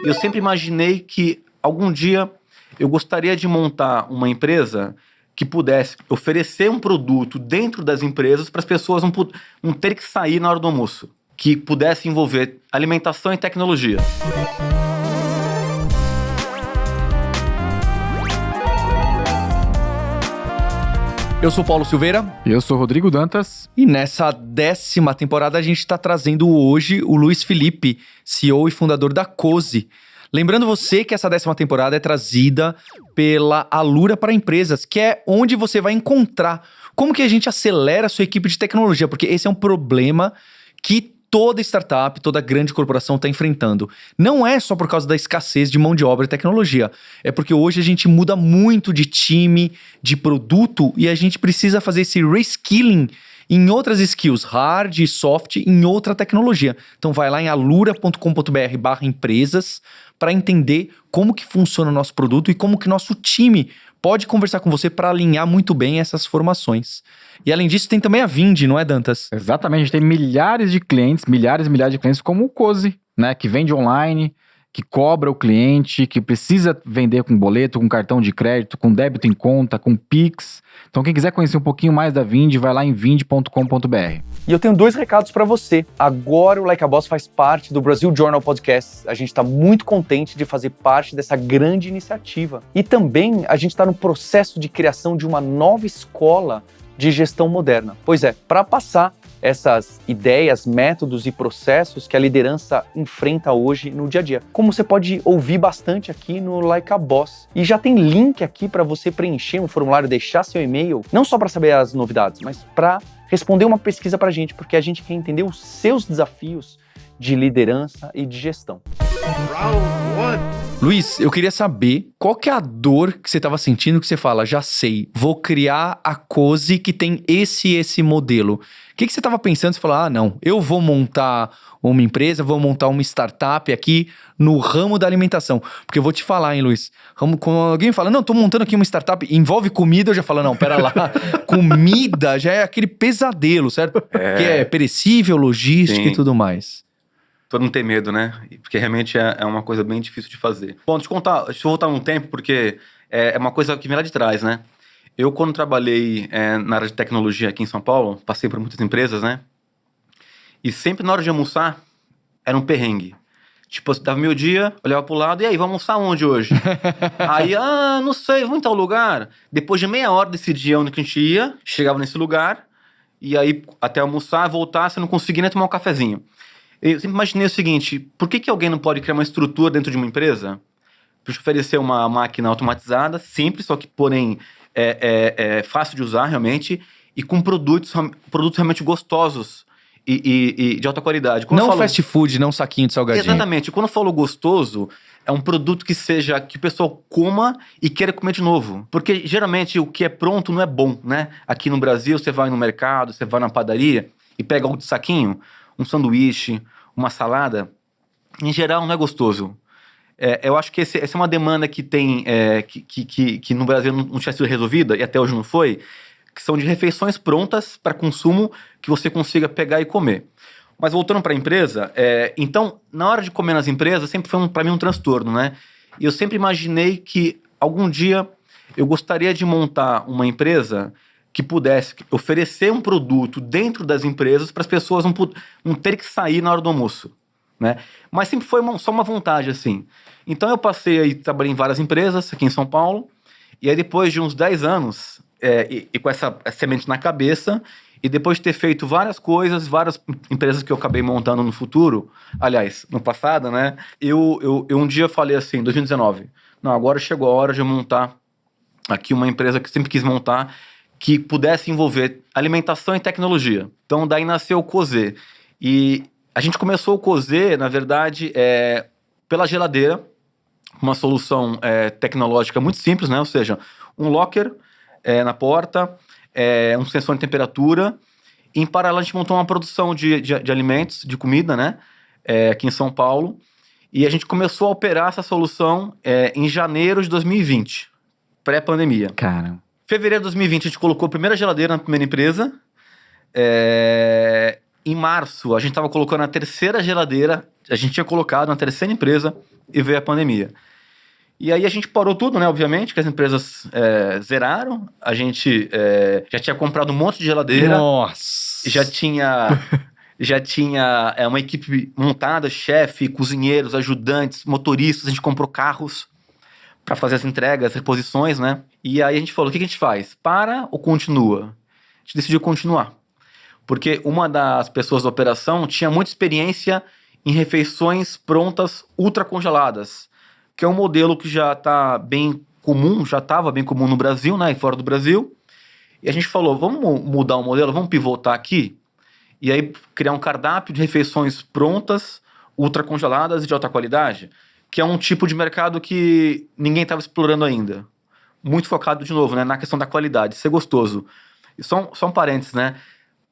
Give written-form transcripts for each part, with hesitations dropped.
E eu sempre imaginei que algum dia eu gostaria de montar uma empresa que pudesse oferecer um produto dentro das empresas para as pessoas não ter que sair na hora do almoço, que pudesse envolver alimentação e tecnologia. Eu sou Paulo Silveira. Eu sou Rodrigo Dantas. E nessa 10ª temporada a gente está trazendo hoje o Luiz Felipe, CEO e fundador da Cozy. Lembrando você que essa 10ª temporada é trazida pela Alura para Empresas, que é onde você vai encontrar como que a gente acelera a sua equipe de tecnologia, porque esse é um problema que toda startup, toda grande corporação está enfrentando. Não é só por causa da escassez de mão de obra e tecnologia. É porque hoje a gente muda muito de time, de produto, e a gente precisa fazer esse reskilling em outras skills, hard e soft, em outra tecnologia. Então vai lá em alura.com.br/empresas para entender como que funciona o nosso produto e como que nosso time pode conversar com você para alinhar muito bem essas formações. E além disso, tem também a Vindi, não é, Dantas? Exatamente, a gente tem milhares de clientes, milhares e milhares de clientes como o Cozy, né? Que vende online, que cobra o cliente, que precisa vender com boleto, com cartão de crédito, com débito em conta, com Pix. Então quem quiser conhecer um pouquinho mais da Vindi, vai lá em vindi.com.br. E eu tenho 2 recados para você. Agora o Like a Boss faz parte do Brasil Journal Podcast. A gente está muito contente de fazer parte dessa grande iniciativa. E também a gente está no processo de criação de uma nova escola de gestão moderna. Pois é, para passar essas ideias, métodos e processos que a liderança enfrenta hoje no dia a dia. Como você pode ouvir bastante aqui no Like a Boss. E já tem link aqui para você preencher um formulário, deixar seu e-mail, não só para saber as novidades, mas para responder uma pesquisa para a gente, porque a gente quer entender os seus desafios de liderança e de gestão. Luiz, eu queria saber qual que é a dor que você estava sentindo que você fala, já sei, vou criar a Cozy que tem esse modelo. O que você estava pensando? Você falou, não, eu vou montar uma empresa, vou montar uma startup aqui no ramo da alimentação. Porque eu vou te falar, hein, Luiz, quando alguém fala, não, tô montando aqui uma startup, envolve comida, eu já falo, não, pera lá, comida já é aquele pesadelo, certo? Que é perecível, logística e tudo mais. Todo mundo tem medo, né? Porque realmente é uma coisa bem difícil de fazer. Bom, deixa eu voltar um tempo, porque é uma coisa que vem lá de trás, né? Eu, quando trabalhei na área de tecnologia aqui em São Paulo, passei por muitas empresas, né? E sempre na hora de almoçar, era um perrengue. Tipo, dava meio dia, olhava pro lado, e aí, vamos almoçar onde hoje? Aí, não sei, vamos em tal lugar. Depois de meia hora decidia onde que a gente ia, chegava nesse lugar, e aí, até almoçar, voltar, você não conseguia nem tomar um cafezinho. Eu sempre imaginei o seguinte, por que alguém não pode criar uma estrutura dentro de uma empresa para oferecer uma máquina automatizada, simples, só que, porém, fácil de usar realmente, e com produtos realmente gostosos e de alta qualidade. Quando não fast food, não saquinho de salgadinho. Exatamente. Quando eu falo gostoso, é um produto que o pessoal coma e queira comer de novo. Porque, geralmente, o que é pronto não é bom, né? Aqui no Brasil, você vai no mercado, você vai na padaria e pega algo de saquinho, um sanduíche, uma salada, em geral não é gostoso. Eu acho que essa é uma demanda que tem, que no Brasil não tinha sido resolvida, e até hoje não foi, que são de refeições prontas para consumo que você consiga pegar e comer. Mas voltando para a empresa, então, na hora de comer nas empresas, sempre foi para mim um transtorno, né? E eu sempre imaginei que algum dia eu gostaria de montar uma empresa que pudesse oferecer um produto dentro das empresas para as pessoas não ter que sair na hora do almoço, né? Mas sempre foi só uma vontade, assim. Então eu trabalhei em várias empresas aqui em São Paulo, e aí depois de uns 10 anos, e com essa semente na cabeça, e depois de ter feito várias coisas, várias empresas que eu acabei montando no futuro, aliás, no passado, né? Eu um dia falei assim, em 2019, não, agora chegou a hora de eu montar aqui uma empresa que eu sempre quis montar, que pudesse envolver alimentação e tecnologia. Então, daí nasceu o Cozy. E a gente começou o Cozy, na verdade, pela geladeira, uma solução tecnológica muito simples, né? Ou seja, um locker na porta, um sensor de temperatura. E, em paralelo, a gente montou uma produção de alimentos, de comida, né? Aqui em São Paulo. E a gente começou a operar essa solução em janeiro de 2020, pré-pandemia. Cara. Fevereiro de 2020, a gente colocou a primeira geladeira na primeira empresa. Em março, a gente estava colocando a terceira geladeira. A gente tinha colocado na terceira empresa. e veio a pandemia. E aí a gente parou tudo, né? Obviamente, que as empresas zeraram. A gente já tinha comprado um monte de geladeira. Nossa! Já tinha uma equipe montada, chefe, cozinheiros, ajudantes, motoristas. A gente comprou carros para fazer as entregas, reposições, né? E aí a gente falou, o que a gente faz? Para ou continua? A gente decidiu continuar. Porque uma das pessoas da operação tinha muita experiência em refeições prontas ultra congeladas, que é um modelo que já está bem comum, já estava bem comum no Brasil, né, e fora do Brasil. E a gente falou, vamos mudar o modelo, vamos pivotar aqui, e aí criar um cardápio de refeições prontas, ultra congeladas e de alta qualidade, que é um tipo de mercado que ninguém estava explorando ainda. Muito focado, de novo, né, na questão da qualidade, ser gostoso. E só um parênteses, né?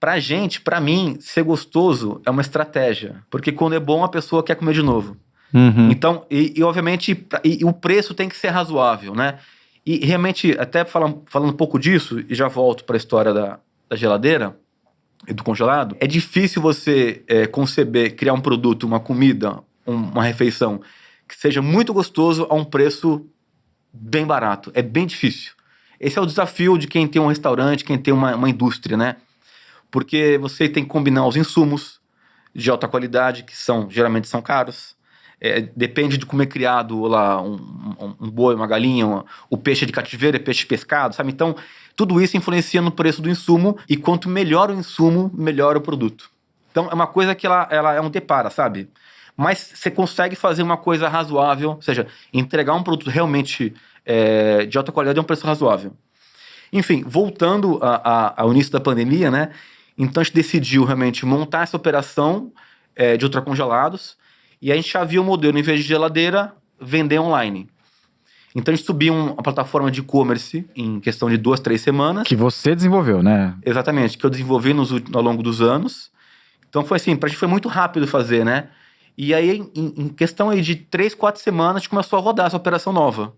Pra gente, pra mim, ser gostoso é uma estratégia. Porque quando é bom, a pessoa quer comer de novo. Uhum. Então, obviamente, o preço tem que ser razoável, né? E realmente, até falando um pouco disso, e já volto para a história da geladeira e do congelado, é difícil você conceber, criar um produto, uma comida, uma refeição, que seja muito gostoso a um preço bem barato. É bem difícil. Esse é o desafio de quem tem um restaurante, quem tem uma indústria, né? Porque você tem que combinar os insumos de alta qualidade, que geralmente são caros. Depende de como é criado lá um boi, uma galinha, o peixe de cativeiro, é peixe pescado, sabe? Então, tudo isso influencia no preço do insumo, e quanto melhor o insumo, melhor o produto. Então, é uma coisa que ela é um depara, sabe? Mas você consegue fazer uma coisa razoável, ou seja, entregar um produto realmente de alta qualidade a um preço razoável. Enfim, voltando ao início da pandemia, né? Então a gente decidiu realmente montar essa operação de ultracongelados, e a gente já viu o modelo, em vez de geladeira, vender online. Então a gente subiu uma plataforma de e-commerce em questão de 2, 3 semanas. Que você desenvolveu, né? Exatamente, que eu desenvolvi ao longo dos anos. Então foi assim, pra gente foi muito rápido fazer, né? E aí, em questão aí de 3, 4 semanas, a gente começou a rodar essa operação nova.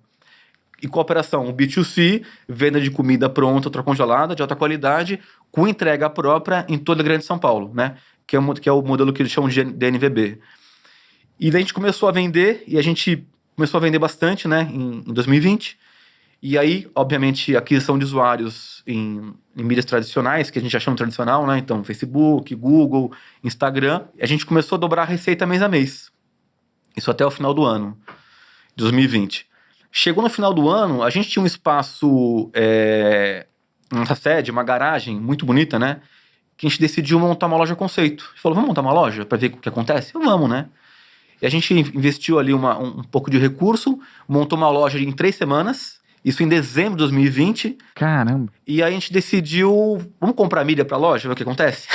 E qual operação? O B2C, venda de comida pronta, ultracongelada, de alta qualidade, com entrega própria em toda a Grande São Paulo, né? Que é o modelo que eles chamam de DNVB. E daí a gente começou a vender, e a gente começou a vender bastante, né? Em 2020. E aí, obviamente, aquisição de usuários em mídias tradicionais, que a gente já chama tradicional, né? Então, Facebook, Google, Instagram. A gente começou a dobrar a receita mês a mês. Isso até o final do ano, de 2020. Chegou no final do ano, a gente tinha um espaço, nossa sede, uma garagem muito bonita, né? Que a gente decidiu montar uma loja conceito. A gente falou, vamos montar uma loja para ver o que acontece? Vamos, né? E a gente investiu ali um pouco de recurso, montou uma loja em 3 semanas, isso em dezembro de 2020. Caramba. E aí a gente decidiu, vamos comprar mídia pra loja, ver o que acontece?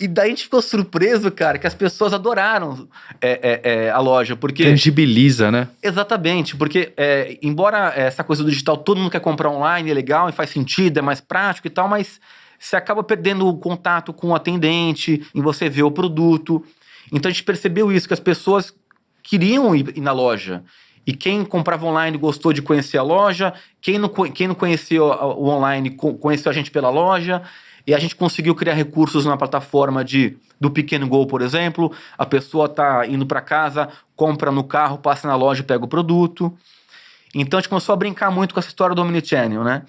E daí a gente ficou surpreso, cara, que as pessoas adoraram a loja, porque... Tangibiliza, né? Exatamente, porque embora essa coisa do digital, todo mundo quer comprar online, é legal e faz sentido, é mais prático e tal, mas você acaba perdendo o contato com o atendente, em você ver o produto. Então a gente percebeu isso, que as pessoas queriam ir na loja. E quem comprava online gostou de conhecer a loja, quem não conhecia o online conheceu a gente pela loja, e a gente conseguiu criar recursos na plataforma do Pick and Go, por exemplo. A pessoa está indo para casa, compra no carro, passa na loja e pega o produto. Então a gente começou a brincar muito com essa história do Omnichannel, né?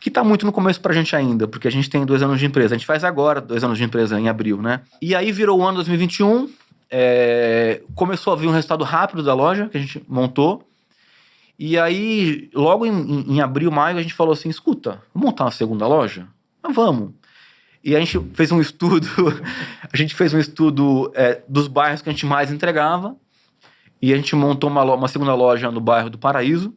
Que está muito no começo pra gente ainda, porque a gente tem 2 anos de empresa. A gente faz agora 2 anos de empresa, em abril, né? E aí virou o ano 2021... começou a vir um resultado rápido da loja que a gente montou, e aí logo em abril, maio, a gente falou assim, escuta, vamos montar uma segunda loja? Vamos. E a gente fez um estudo dos bairros que a gente mais entregava, e a gente montou uma segunda loja no bairro do Paraíso,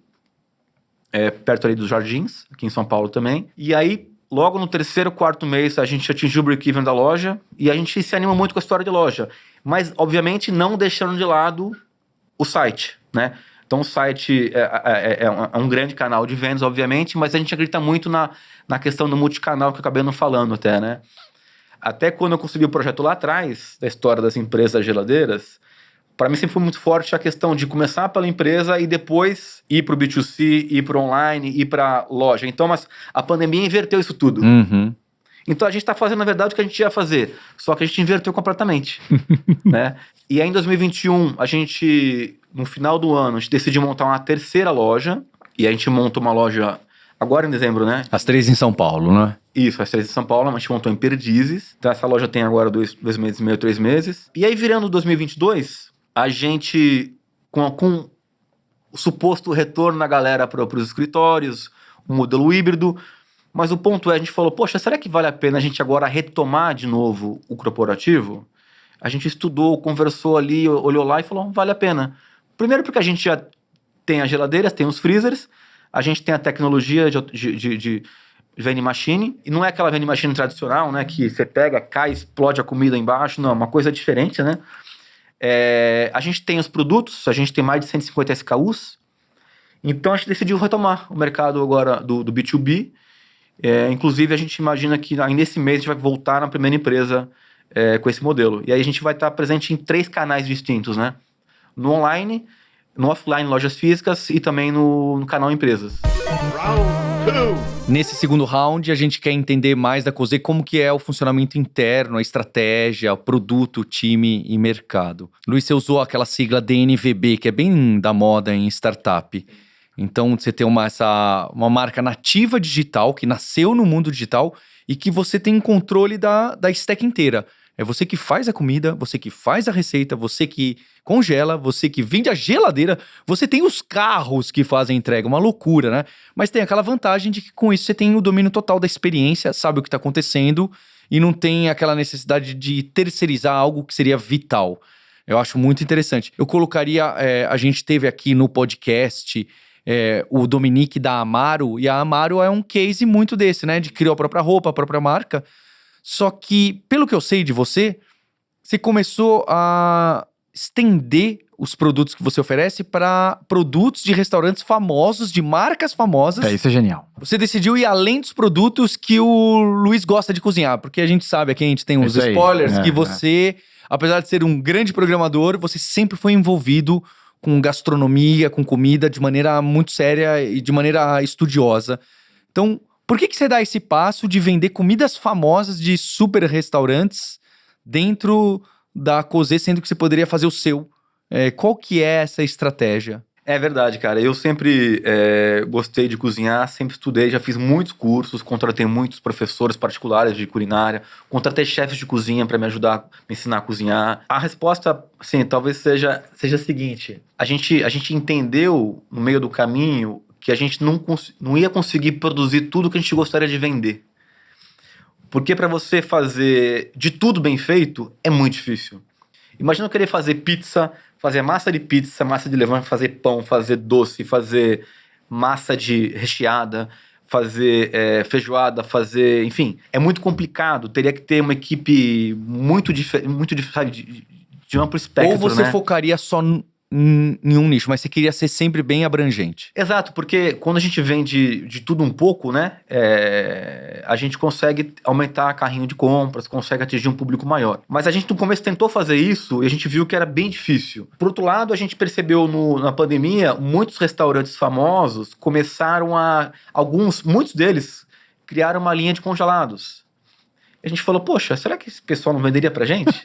perto ali dos Jardins, aqui em São Paulo também. E aí logo no 3º, 4º mês, a gente atingiu o break-even da loja, e a gente se anima muito com a história de loja. Mas, obviamente, não deixando de lado o site, né? Então, o site é um grande canal de vendas, obviamente, mas a gente acredita muito na questão do multicanal, que eu acabei não falando até, né? Até quando eu consegui o projeto lá atrás, da história das empresas geladeiras, para mim sempre foi muito forte a questão de começar pela empresa e depois ir para o B2C, ir para o online, ir para a loja. Então, mas a pandemia inverteu isso tudo. Uhum. Então a gente está fazendo, na verdade, o que a gente ia fazer, só que a gente inverteu completamente, né? E aí em 2021, a gente, no final do ano, a gente decidiu montar uma terceira loja, e a gente montou uma loja agora em dezembro, né? As 3 em São Paulo, né? Isso, as 3 em São Paulo, a gente montou em Perdizes. Então essa loja tem agora 2 meses e meio, 3 meses. E aí virando 2022, a gente, com o suposto retorno da galera para os escritórios, um modelo híbrido, mas o ponto é, a gente falou, poxa, será que vale a pena a gente agora retomar de novo o corporativo? A gente estudou, conversou ali, olhou lá e falou, vale a pena. Primeiro porque a gente já tem as geladeiras, tem os freezers, a gente tem a tecnologia de vending machine, e não é aquela vending machine tradicional, né, que você pega, cai, explode a comida embaixo, não, é uma coisa diferente, né? A gente tem os produtos, a gente tem mais de 150 SKUs, então a gente decidiu retomar o mercado agora do B2B, inclusive a gente imagina que nesse mês a gente vai voltar na primeira empresa com esse modelo, e aí a gente vai estar presente em 3 canais distintos, né? No online, no offline, lojas físicas e também no canal Empresas. Nesse segundo round, a gente quer entender mais da Cozê, como que é o funcionamento interno, a estratégia, o produto, o time e mercado. Luiz, você usou aquela sigla DNVB, que é bem da moda em startup. Então, você tem uma marca nativa digital, que nasceu no mundo digital e que você tem controle da stack inteira. É você que faz a comida, você que faz a receita, você que congela, você que vende a geladeira, você tem os carros que fazem a entrega, uma loucura, né? Mas tem aquela vantagem de que com isso você tem o domínio total da experiência, sabe o que está acontecendo e não tem aquela necessidade de terceirizar algo que seria vital. Eu acho muito interessante. Eu colocaria, a gente teve aqui no podcast o Dominique da Amaro, e a Amaro é um case muito desse, né? De criar a própria roupa, a própria marca. Só que, pelo que eu sei de você, você começou a estender os produtos que você oferece para produtos de restaurantes famosos, de marcas famosas. Isso é genial. Você decidiu ir além dos produtos que o Luiz gosta de cozinhar, porque a gente sabe, aqui a gente tem uns spoilers, que você, apesar de ser um grande programador, você sempre foi envolvido com gastronomia, com comida, de maneira muito séria e de maneira estudiosa. Então, por que você dá esse passo de vender comidas famosas de super restaurantes dentro da Cozê, sendo que você poderia fazer o seu? Qual que é essa estratégia? É verdade, cara. Eu sempre gostei de cozinhar, sempre estudei, já fiz muitos cursos, contratei muitos professores particulares de culinária, contratei chefes de cozinha para me ajudar, me ensinar a cozinhar. A resposta, assim, talvez seja a seguinte. A gente entendeu, no meio do caminho, que a gente não ia conseguir produzir tudo que a gente gostaria de vender. Porque para você fazer de tudo bem feito, é muito difícil. Imagina eu querer fazer pizza, fazer massa de pizza, massa de levain, fazer pão, fazer doce, fazer massa de recheada, fazer feijoada, fazer... Enfim, é muito complicado. Teria que ter uma equipe muito diferente, de amplo espectro, Ou você focaria só em um nicho, mas você queria ser sempre bem abrangente. Exato, porque quando a gente vende de tudo um pouco, né, a gente consegue aumentar carrinho de compras, consegue atingir um público maior. Mas a gente no começo tentou fazer isso e a gente viu que era bem difícil. Por outro lado, a gente percebeu na pandemia, muitos restaurantes famosos começaram muitos deles criaram uma linha de congelados. E a gente falou, poxa, será que esse pessoal não venderia pra gente?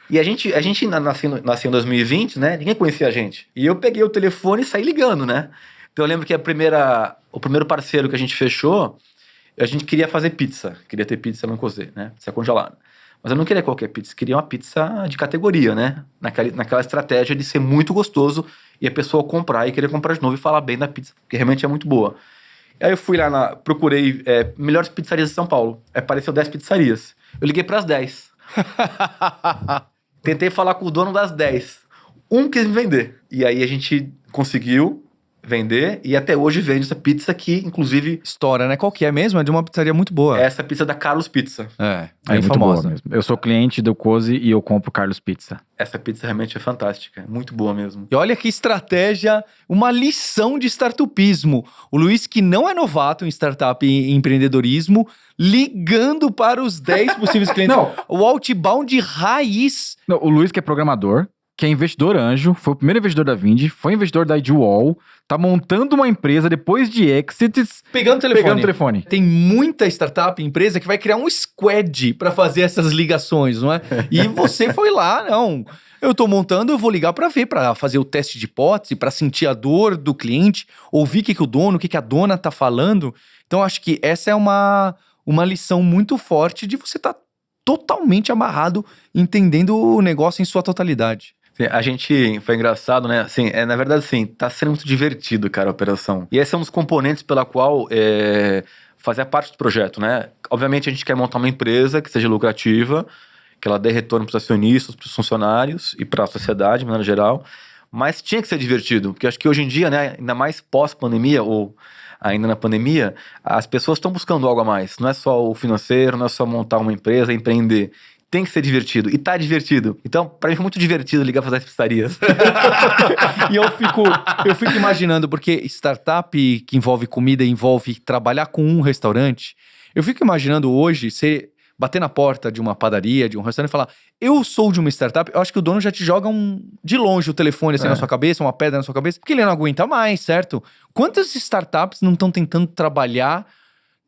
E a gente nasceu em 2020, né? Ninguém conhecia a gente. E eu peguei o telefone e saí ligando, né? Então eu lembro que o primeiro parceiro que a gente fechou, a gente queria fazer pizza. Queria ter pizza no Cozê, né? Pizza congelada. Mas eu não queria qualquer pizza, queria uma pizza de categoria, né? Naquela estratégia de ser muito gostoso e a pessoa comprar e querer comprar de novo e falar bem da pizza, porque realmente é muito boa. Aí eu fui lá, procurei melhores pizzarias de São Paulo. Apareceu 10 pizzarias. Eu liguei para as 10. Tentei falar com o dono das 10. Um quis me vender. E aí a gente conseguiu vender e até hoje vende essa pizza que, inclusive... História, né? Qual que é mesmo? É de uma pizzaria muito boa. Essa pizza da Carlos Pizza. Bem muito famosa. boa mesmo. Eu sou cliente do Cozê e eu compro Carlos Pizza. Essa pizza realmente é fantástica. Muito boa mesmo. E olha que estratégia, uma lição de startupismo. O Luiz, que não é novato em startup e empreendedorismo, ligando para os 10 possíveis clientes. Não. O outbound raiz. Não, o Luiz, que é programador, que é investidor anjo, foi o primeiro investidor da Vindi, foi investidor da IDWall, tá montando uma empresa depois de exits, Pegando o telefone. pegando o telefone. Tem muita startup, empresa que vai criar um squad pra fazer essas ligações, não é? E você foi lá, não. Eu tô montando, eu vou ligar pra ver, pra fazer o teste de hipótese, pra sentir a dor do cliente, ouvir o que o dono, o que a dona tá falando. Então, acho que essa é uma lição muito forte de você estar totalmente amarrado, entendendo o negócio em sua totalidade. Sim, a gente, foi engraçado, né? Assim, na verdade, assim, tá sendo muito divertido, cara, a operação. E esse é um dos componentes pela qual fazer parte do projeto, né? Obviamente, a gente quer montar uma empresa que seja lucrativa, que ela dê retorno para os acionistas, para os funcionários e para a sociedade, de maneira geral. Mas tinha que ser divertido, porque acho que hoje em dia, né, ainda mais pós-pandemia ou ainda na pandemia, as pessoas estão buscando algo a mais. Não é só o financeiro, não é só montar uma empresa, empreender. Tem que ser divertido. E tá divertido. Então, pra mim foi muito divertido ligar pra essas pizzarias. E eu fico imaginando, porque startup que envolve comida, envolve trabalhar com um restaurante, eu fico imaginando hoje você bater na porta de uma padaria, de um restaurante e falar, eu sou de uma startup, eu acho que o dono já te joga de longe o telefone assim na sua cabeça, uma pedra na sua cabeça, porque ele não aguenta mais, certo? Quantas startups não estão tentando trabalhar,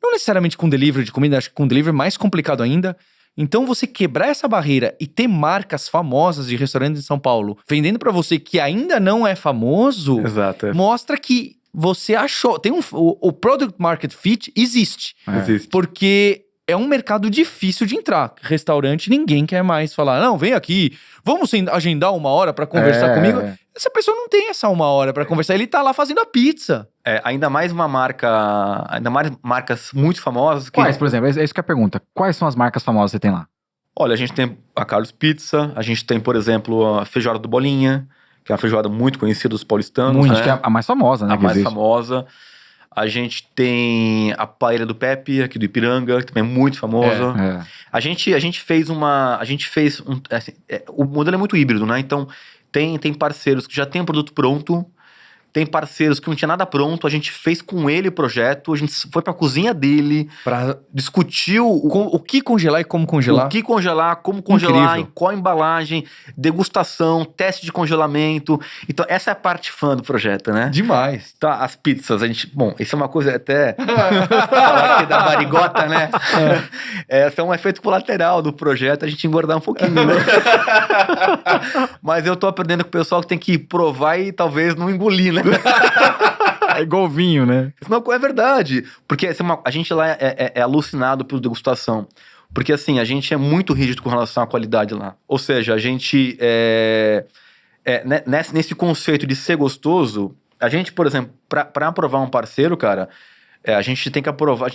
não necessariamente com delivery de comida, acho que com delivery é mais complicado ainda. Então, você quebrar essa barreira e ter marcas famosas de restaurantes em São Paulo vendendo pra você que ainda não é famoso, Exato. mostra que você achou. O Product Market Fit existe. Existe. Porque é um mercado difícil de entrar. Restaurante, ninguém quer mais falar, não, vem aqui, vamos agendar uma hora pra conversar comigo. Essa pessoa não tem essa uma hora pra conversar, ele tá lá fazendo a pizza. Ainda mais marcas muito famosas. Quais, por exemplo? É isso que é a pergunta. Quais são as marcas famosas que você tem lá? Olha, a gente tem a Carlos Pizza, a gente tem, por exemplo, a feijoada do Bolinha, que é uma feijoada muito conhecida dos paulistanos. Muito, né? acho que é a mais famosa, né? A mais famosa. A gente tem a paella do Pepe, aqui do Ipiranga, que também é muito famosa. A gente fez assim, o modelo é muito híbrido, né? Então, tem parceiros que já tem um produto pronto, tem parceiros que não tinha nada pronto, a gente fez com ele o projeto, a gente foi pra cozinha dele, discutiu O que congelar e como congelar. o que congelar, como congelar, Incrível. em qual embalagem, degustação, teste de congelamento. Então, essa é a parte fã do projeto, né? Demais. Tá, as pizzas, bom, isso é uma coisa até falar aqui da barigota, né? Esse é um efeito colateral do projeto, a gente engordar um pouquinho, né? Mas eu tô aprendendo com o pessoal que tem que provar e talvez não engolir, né? É igual vinho, né? Não, é verdade, porque a gente lá é alucinado pela degustação. Porque assim, a gente é muito rígido com relação à qualidade lá. Ou seja, a gente nesse conceito de ser gostoso, a gente, por exemplo, pra aprovar um parceiro, cara, a gente tem que aprovar,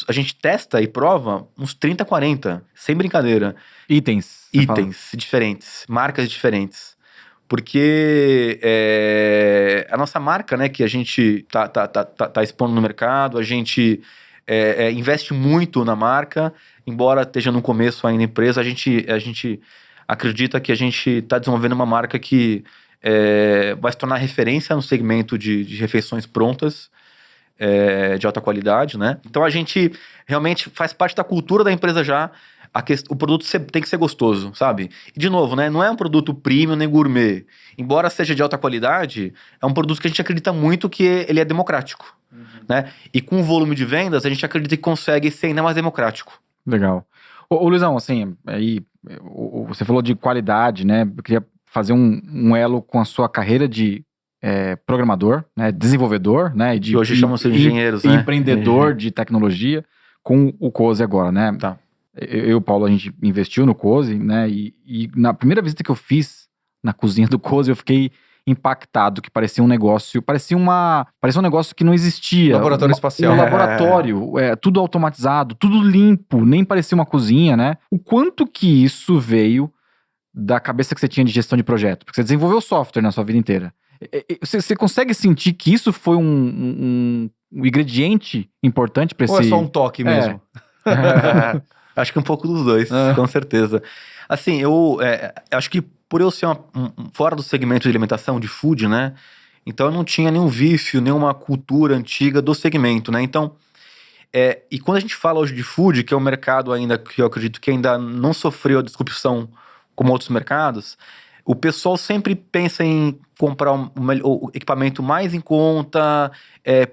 a gente testa e prova uns 30, 40, sem brincadeira. Itens. Diferentes, marcas diferentes. Porque a nossa marca, né, que a gente tá expondo no mercado, a gente investe muito na marca, embora esteja no começo ainda empresa, a gente acredita que a gente está desenvolvendo uma marca que vai se tornar referência no segmento de refeições prontas, de alta qualidade, né? Então a gente realmente faz parte da cultura da empresa já. O produto tem que ser gostoso, sabe? E de novo, né? Não é um produto premium nem gourmet. Embora seja de alta qualidade, é um produto que a gente acredita muito que ele é democrático, né? E com o volume de vendas, a gente acredita que consegue ser ainda mais democrático. Legal. Ô Luizão, assim, aí você falou de qualidade, né? Eu queria fazer um elo com a sua carreira de programador, né? Desenvolvedor, né? E hoje chamam-se engenheiros, né? Empreendedor de tecnologia com o Cozy agora, né? Tá. Eu e o Paulo, a gente investiu no Cozy, né? E na primeira visita que eu fiz na cozinha do Cozy, eu fiquei impactado, que parecia um negócio, parecia um negócio que não existia. Laboratório espacial. Um laboratório, tudo automatizado, tudo limpo, nem parecia uma cozinha, né? O quanto que isso veio da cabeça que você tinha de gestão de projeto? Porque você desenvolveu software na sua vida inteira. Você consegue sentir que isso foi um ingrediente importante para esse... Ou é só um toque mesmo? Acho que um pouco dos dois, com certeza. Assim, eu acho que por eu ser fora do segmento de alimentação, de food, né? Então eu não tinha nenhum vício, nenhuma cultura antiga do segmento, né? Então, e quando a gente fala hoje de food, que é um mercado ainda que eu acredito que ainda não sofreu a disrupção como outros mercados, o pessoal sempre pensa em comprar o equipamento mais em conta,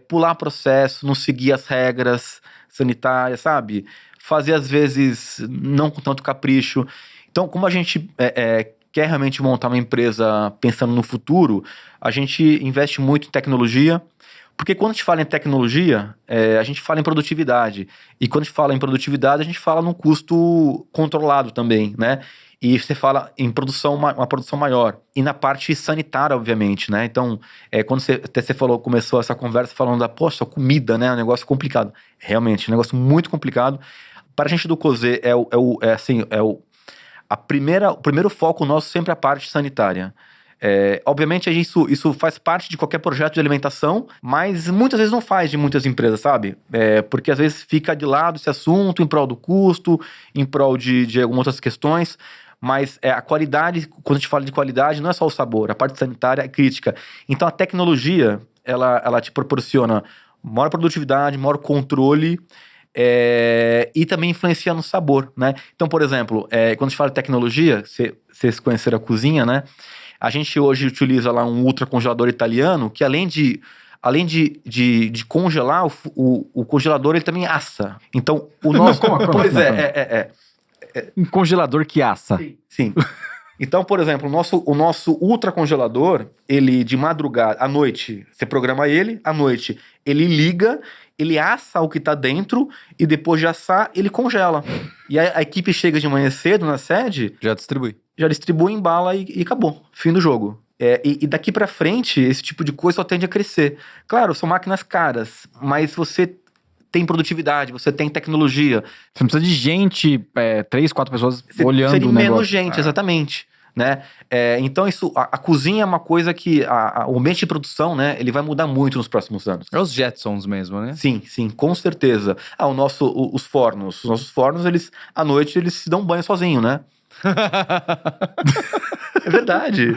pular processo, não seguir as regras sanitárias, sabe? Fazer, às vezes, não com tanto capricho. Então, como a gente quer realmente montar uma empresa pensando no futuro, a gente investe muito em tecnologia, porque quando a gente fala em tecnologia, a gente fala em produtividade. E quando a gente fala em produtividade, a gente fala num custo controlado também, né? E você fala em produção, uma produção maior. E na parte sanitária, obviamente, né? Então, quando você começou essa conversa falando da, poxa, comida, né? É um negócio complicado. Realmente, é um negócio muito complicado. Para a gente do Cozê, o primeiro foco nosso sempre é a parte sanitária. Obviamente isso faz parte de qualquer projeto de alimentação, mas muitas vezes não faz de muitas empresas, sabe? Porque às vezes fica de lado esse assunto em prol do custo, em prol de algumas outras questões, mas a qualidade, quando a gente fala de qualidade, não é só o sabor, a parte sanitária é crítica. Então a tecnologia, ela te proporciona maior produtividade, maior controle, e também influencia no sabor, né? Então, por exemplo, quando a gente fala de tecnologia, vocês conheceram a cozinha, né? A gente hoje utiliza lá um ultracongelador italiano que além de congelar, o congelador ele também assa. Então, o nosso... Pois Um congelador que assa. Sim. Então, por exemplo, o nosso ultracongelador, ele de madrugada, à noite, você programa ele, à noite ele liga, ele assa o que tá dentro e depois de assar, ele congela. E a equipe chega de manhã cedo na sede... Já distribui. Já distribui, embala e acabou. Fim do jogo. E daqui pra frente, esse tipo de coisa só tende a crescer. Claro, são máquinas caras, mas você tem produtividade, você tem tecnologia. Você não precisa de gente, 3, 4 pessoas olhando Seria o menos negócio. gente, exatamente. Né? Então, a cozinha é uma coisa que o ambiente de produção, né, ele vai mudar muito nos próximos anos. É os Jetsons mesmo, né? Sim, com certeza. Os fornos. Os nossos fornos, à noite, eles se dão banho sozinho, né? É verdade.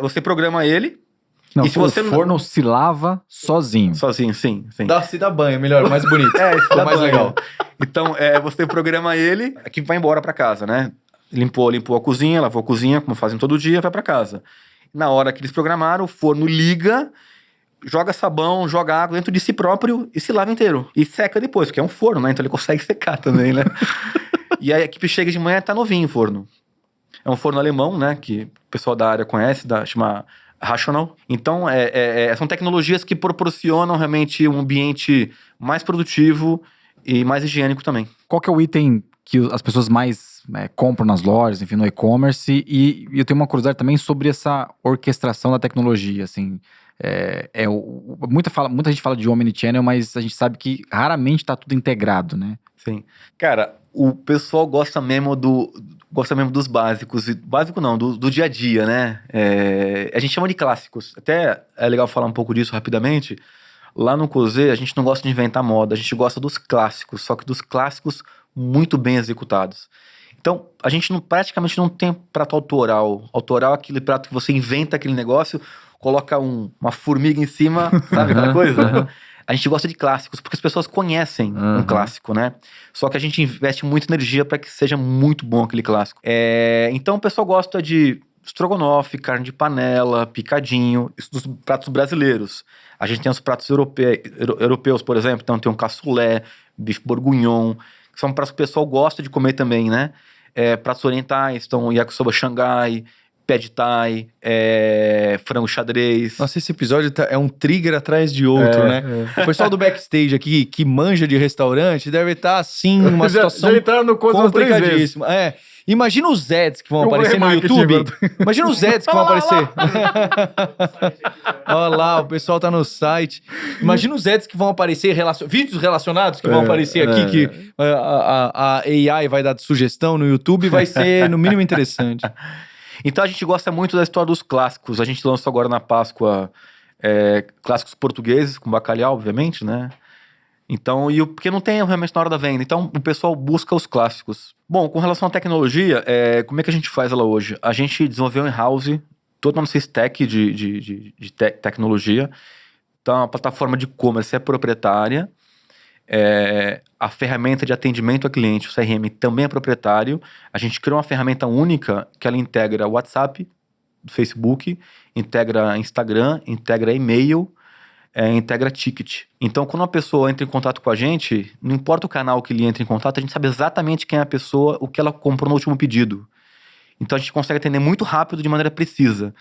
Você programa ele. Não, e se você forno se lava sozinho. Sozinho, sim. Se dá banho, melhor, mais bonito. Isso dá mais banho. legal. Então, você programa ele, que vai embora pra casa, né? Limpou a cozinha, lavou a cozinha, como fazem todo dia, vai pra casa. Na hora que eles programaram, o forno liga, joga sabão, joga água dentro de si próprio e se lava inteiro. E seca depois, porque é um forno, né? Então ele consegue secar também, né? E a equipe chega de manhã e tá novinho o forno. É um forno alemão, né? Que o pessoal da área conhece, chama Rational. Então, são tecnologias que proporcionam realmente um ambiente mais produtivo e mais higiênico também. Qual que é o item que as pessoas mais compram nas lojas, enfim, no e-commerce? E eu tenho uma curiosidade também sobre essa orquestração da tecnologia, assim... muita gente fala de omnichannel, mas a gente sabe que raramente tá tudo integrado, né? Sim. Cara, o pessoal gosta mesmo dos básicos. Básico não, do dia a dia, né? A gente chama de clássicos. Até é legal falar um pouco disso rapidamente. Lá no Cozê, a gente não gosta de inventar moda, a gente gosta dos clássicos, só que dos clássicos muito bem executados. Então, a gente praticamente não tem prato autoral. Autoral é aquele prato que você inventa aquele negócio, coloca uma formiga em cima, sabe aquela coisa? A gente gosta de clássicos, porque as pessoas conhecem um clássico, né? Só que a gente investe muita energia para que seja muito bom aquele clássico. Então, o pessoal gosta de estrogonofe, carne de panela, picadinho, isso dos pratos brasileiros. A gente tem os pratos europeus, por exemplo, então tem um cassoulet, bife bourguignon, que são pratos que o pessoal gosta de comer também, né? Pratos orientais, então yakisoba Xangai, pad thai, frango xadrez. Nossa, esse episódio é um trigger atrás de outro, né? O pessoal do backstage aqui, que manja de restaurante, deve estar, assim, numa situação já entraram no Cozê complicadíssima. Imagina os Zeds que vão aparecer no YouTube. Imagina os Zeds que vão aparecer. Olha lá, o pessoal tá no site. Imagina os Zeds que vão aparecer, vídeos relacionados que vão aparecer aqui, que a AI vai dar de sugestão no YouTube, vai ser, no mínimo, interessante. Então a gente gosta muito da história dos clássicos. A gente lançou agora na Páscoa clássicos portugueses, com bacalhau, obviamente, né? Então, porque não tem realmente na hora da venda. Então, o pessoal busca os clássicos. Bom, com relação à tecnologia, como é que a gente faz ela hoje? A gente desenvolveu in-house toda a nossa stack de tecnologia. Então, a plataforma de e-commerce é proprietária. A ferramenta de atendimento a cliente, o CRM, também é proprietário. A gente criou uma ferramenta única que ela integra WhatsApp, Facebook, integra Instagram, integra e-mail, integra ticket. Então, quando uma pessoa entra em contato com a gente, não importa o canal que ele entra em contato, a gente sabe exatamente quem é a pessoa, o que ela comprou no último pedido. Então, a gente consegue atender muito rápido, de maneira precisa.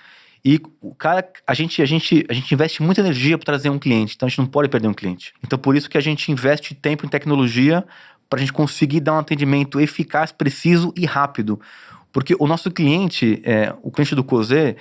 E o cara, a gente investe muita energia para trazer um cliente, então a gente não pode perder um cliente. Então, por isso que a gente investe tempo em tecnologia para a gente conseguir dar um atendimento eficaz, preciso e rápido. Porque o nosso cliente, o cliente do Cozê,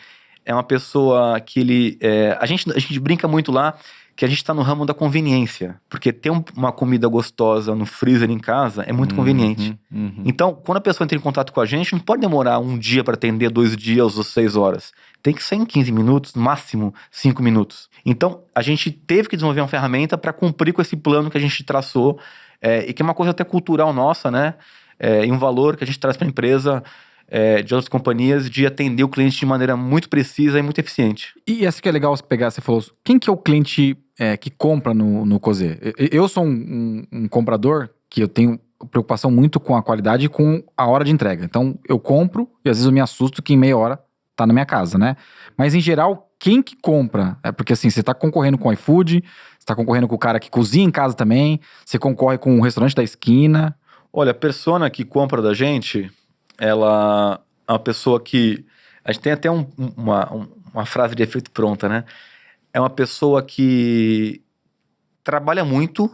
é uma pessoa que a gente brinca muito lá que a gente está no ramo da conveniência. Porque ter uma comida gostosa no freezer em casa é muito conveniente. Então, quando a pessoa entra em contato com a gente, não pode demorar um dia para atender, 2 dias ou 6 horas. Tem que ser em 15 minutos, no máximo 5 minutos. Então, a gente teve que desenvolver uma ferramenta para cumprir com esse plano que a gente traçou, e que é uma coisa até cultural nossa, né? E um valor que a gente traz para a empresa, de outras companhias, de atender o cliente de maneira muito precisa e muito eficiente. E essa que é legal você pegar, você falou, quem que é o cliente que compra no Cozê? Eu sou um comprador que eu tenho preocupação muito com a qualidade e com a hora de entrega. Então, eu compro e às vezes eu me assusto que em meia hora tá na minha casa, né? Mas, em geral, quem que compra? Porque, assim, você tá concorrendo com o iFood, você tá concorrendo com o cara que cozinha em casa também, você concorre com o restaurante da esquina. Olha, a persona que compra da gente, ela é uma pessoa que... A gente tem até uma frase de efeito pronta, né? É uma pessoa que trabalha muito,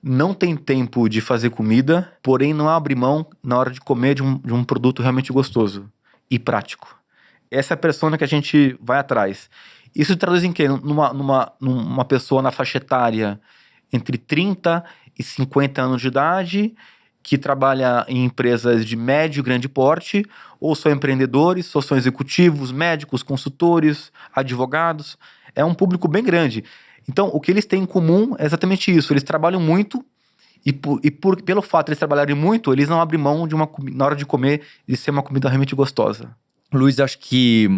não tem tempo de fazer comida, porém não abre mão na hora de comer de um produto realmente gostoso e prático. Essa é a persona que a gente vai atrás. Isso se traduz em quê? Numa pessoa na faixa etária entre 30 e 50 anos de idade, que trabalha em empresas de médio e grande porte, ou são empreendedores, ou são executivos, médicos, consultores, advogados. É um público bem grande. Então, o que eles têm em comum é exatamente isso. Eles trabalham muito e pelo fato de eles trabalharem muito, eles não abrem mão na hora de comer, de ser uma comida realmente gostosa. Luiz, acho que,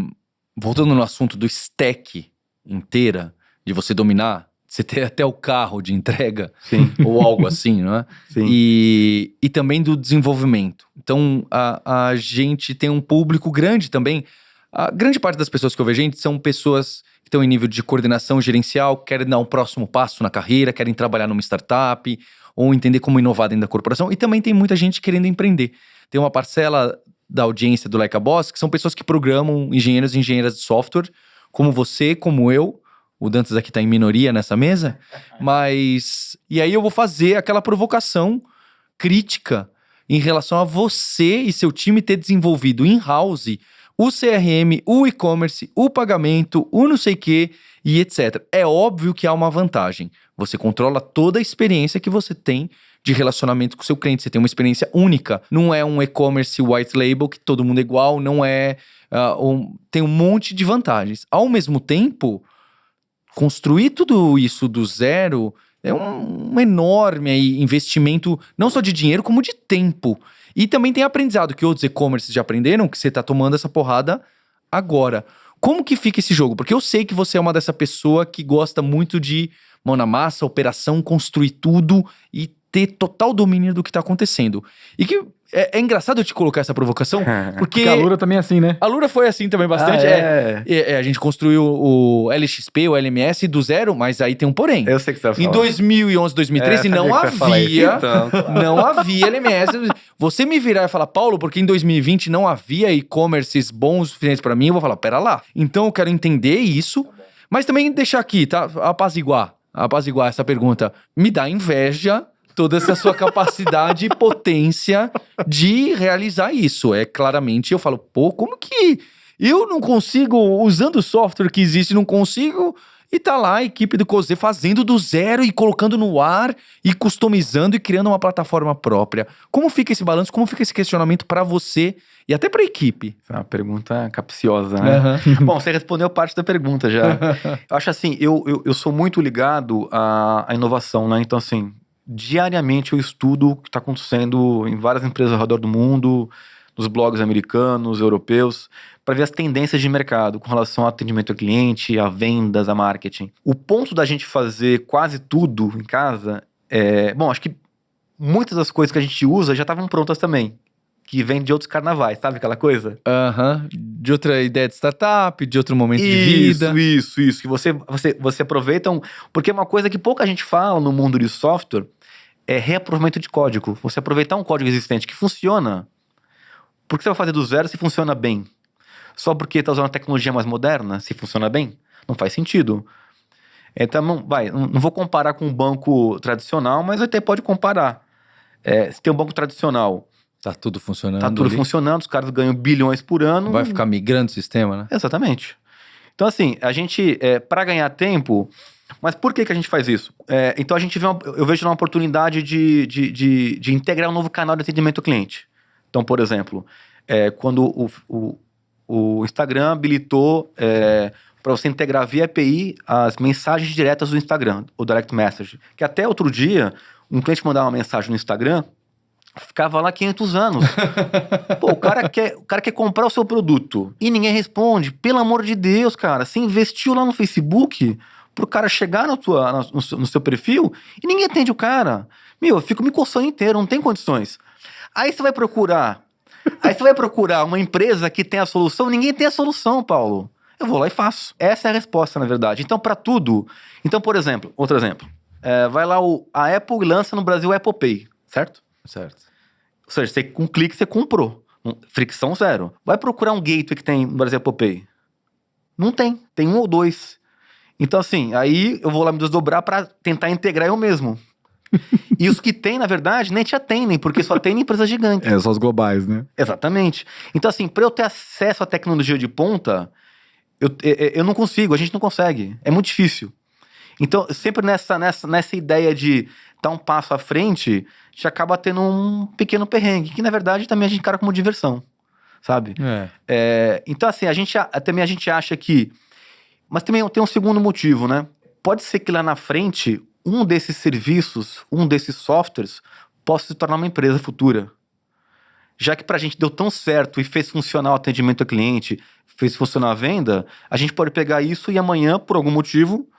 voltando no assunto do stack inteira, de você dominar, você ter até o carro de entrega, Sim. ou algo assim, não é? Sim. E também do desenvolvimento. Então, a gente tem um público grande também. A grande parte das pessoas que eu vejo, gente, são pessoas que estão em nível de coordenação gerencial, querem dar um próximo passo na carreira, querem trabalhar numa startup, ou entender como inovar dentro da corporação. E também tem muita gente querendo empreender. Tem uma parcela da audiência do Like a Boss, que são pessoas que programam, engenheiros e engenheiras de software, como você, como eu. O Dantas aqui tá em minoria nessa mesa. Mas... E aí eu vou fazer aquela provocação crítica em relação a você e seu time ter desenvolvido in-house o CRM, o e-commerce, o pagamento, o não sei o quê e etc. É óbvio que há uma vantagem. Você controla toda a experiência que você tem de relacionamento com o seu cliente. Você tem uma experiência única. Não é um e-commerce white label que todo mundo é igual, não é... tem um monte de vantagens. Ao mesmo tempo, construir tudo isso do zero é um enorme investimento, não só de dinheiro, como de tempo. E também tem aprendizado que outros e-commerces já aprenderam, que você tá tomando essa porrada agora. Como que fica esse jogo? Porque eu sei que você é uma dessa pessoa que gosta muito de mão na massa, operação, construir tudo e ter total domínio do que tá acontecendo. E que é engraçado eu te colocar essa provocação, porque a Lura também é assim, né? A Lura foi assim também bastante. A gente construiu o LXP, o LMS do zero, mas aí tem um porém. Eu sei que você vai falar. Em 2011, 2013 não havia LMS. Você me virar e falar, Paulo, porque em 2020 não havia e-commerces bons o suficientes pra mim, eu vou falar, pera lá. Então eu quero entender isso, mas também deixar aqui, tá? Apaziguar essa pergunta. Me dá inveja toda essa sua capacidade e potência de realizar isso. Claramente, eu falo, pô, como que eu não consigo, usando o software que existe, não consigo... E tá lá a equipe do Cozê fazendo do zero e colocando no ar e customizando e criando uma plataforma própria. Como fica esse balanço? Como fica esse questionamento pra você e até pra equipe? É uma pergunta capciosa, né? Bom, você respondeu parte da pergunta já. Eu acho assim, eu sou muito ligado à inovação, né? Então, assim, diariamente eu estudo o que está acontecendo em várias empresas ao redor do mundo, nos blogs americanos, europeus, para ver as tendências de mercado com relação ao atendimento ao cliente, a vendas, a marketing. O ponto da gente fazer quase tudo em casa Bom, acho que muitas das coisas que a gente usa já estavam prontas também. Que vem de outros carnavais, sabe aquela coisa? Aham. De outra ideia de startup, de outro momento de vida. Isso. Que você aproveita. Porque uma coisa que pouca gente fala no mundo de software é reaproveitamento de código. Você aproveitar um código existente que funciona. Por que você vai fazer do zero se funciona bem? Só porque está usando uma tecnologia mais moderna, se funciona bem? Não faz sentido. Então, não vou comparar com um banco tradicional, mas até pode comparar. Se tem um banco tradicional... Tá tudo funcionando. Tá tudo ali. funcionando, os caras ganham bilhões por ano. Vai ficar migrando o sistema, né? Exatamente. Então, assim, a gente, para ganhar tempo... Mas por que a gente faz isso? Então, eu vejo uma oportunidade de integrar um novo canal de atendimento ao cliente. Então, por exemplo, quando o Instagram habilitou para você integrar via API as mensagens diretas do Instagram, o Direct Message. Que até outro dia, um cliente mandava uma mensagem no Instagram, ficava lá 500 anos. Pô, o cara quer comprar o seu produto e ninguém responde. Pelo amor de Deus, cara, você investiu lá no Facebook pro cara chegar no seu perfil e ninguém atende o cara. Eu fico me coçando inteiro, não tem condições. Aí você vai procurar uma empresa que tem a solução, ninguém tem a solução, Paulo. Eu vou lá e faço. Essa é a resposta, na verdade. Então, para tudo... Então, por exemplo, outro exemplo. Vai lá, a Apple lança no Brasil o Apple Pay, certo? Certo. Ou seja, com um clique você comprou. Fricção zero. Vai procurar um gateway que tem no Brasil Apple Pay. Não tem. Tem um ou dois. Então, assim, aí eu vou lá me desdobrar para tentar integrar eu mesmo. E os que tem, na verdade, nem te atendem, porque só tem empresas gigantes. Só os globais, né? Exatamente. Então, assim, para eu ter acesso à tecnologia de ponta, eu não consigo, a gente não consegue. É muito difícil. Então, sempre nessa ideia de estar um passo à frente, a gente acaba tendo um pequeno perrengue, que na verdade também a gente encara como diversão, sabe? Então, assim, a gente acha que... Mas também tem um segundo motivo, né? Pode ser que lá na frente, um desses serviços, um desses softwares, possa se tornar uma empresa futura. Já que pra gente deu tão certo e fez funcionar o atendimento ao cliente, fez funcionar a venda, a gente pode pegar isso e amanhã, por algum motivo,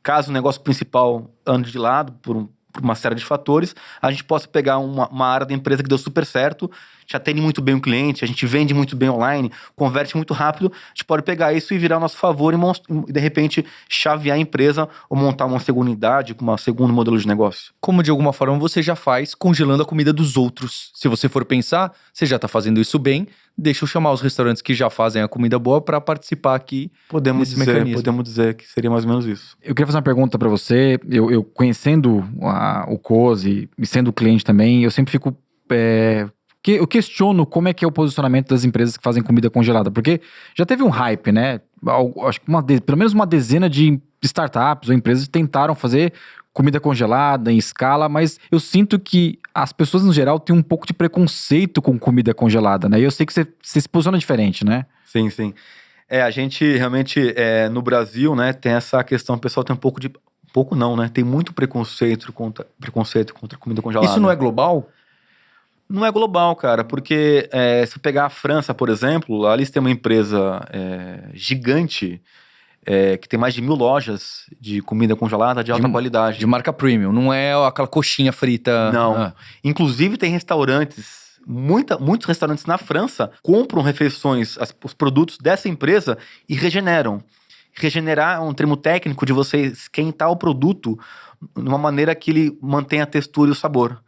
caso o negócio principal ande de lado, por uma série de fatores, a gente possa pegar uma área da empresa que deu super certo, já atende muito bem o cliente, a gente vende muito bem online, converte muito rápido, a gente pode pegar isso e virar a nosso favor e de repente chavear a empresa ou montar uma segunda unidade com um segundo modelo de negócio. Como de alguma forma você já faz congelando a comida dos outros. Se você for pensar, você já tá fazendo isso bem, deixa eu chamar os restaurantes que já fazem a comida boa para participar aqui Podemos dizer que seria mais ou menos isso. Eu queria fazer uma pergunta para você. Eu conhecendo o Cozy e sendo cliente também, eu sempre fico... eu questiono como é que é o posicionamento das empresas que fazem comida congelada, porque já teve um hype, né? Acho que pelo menos uma dezena de startups ou empresas tentaram fazer comida congelada em escala, mas eu sinto que as pessoas no geral têm um pouco de preconceito com comida congelada, né? E eu sei que você se posiciona diferente, né? Sim. A gente realmente, no Brasil, né, tem essa questão, o pessoal tem um pouco de... Pouco não, né? Tem muito preconceito contra comida congelada. Isso não é global? Não é global, cara, porque se pegar a França, por exemplo, lá eles têm uma empresa gigante que tem mais de 1000 lojas de comida congelada de alta qualidade. De marca premium, não é aquela coxinha frita. Não. Inclusive tem restaurantes, muitos restaurantes na França compram refeições, os produtos dessa empresa e regeneram. Regenerar é um termo técnico de você esquentar o produto de uma maneira que ele mantenha a textura e o sabor.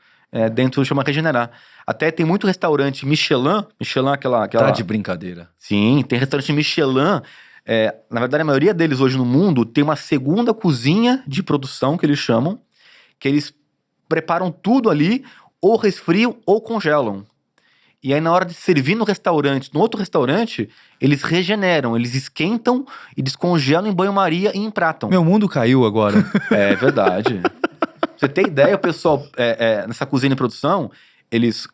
Dentro chama regenerar. Até tem muito restaurante Michelin aquela... Tá de brincadeira. Sim, tem restaurante Michelin. Na verdade, a maioria deles hoje no mundo tem uma segunda cozinha de produção, que eles chamam, que eles preparam tudo ali, ou resfriam ou congelam. E aí, na hora de servir no outro restaurante, eles regeneram, eles esquentam e descongelam em banho-maria e empratam. Meu mundo caiu agora. É verdade. Pra você ter ideia, o pessoal, nessa cozinha de produção, eles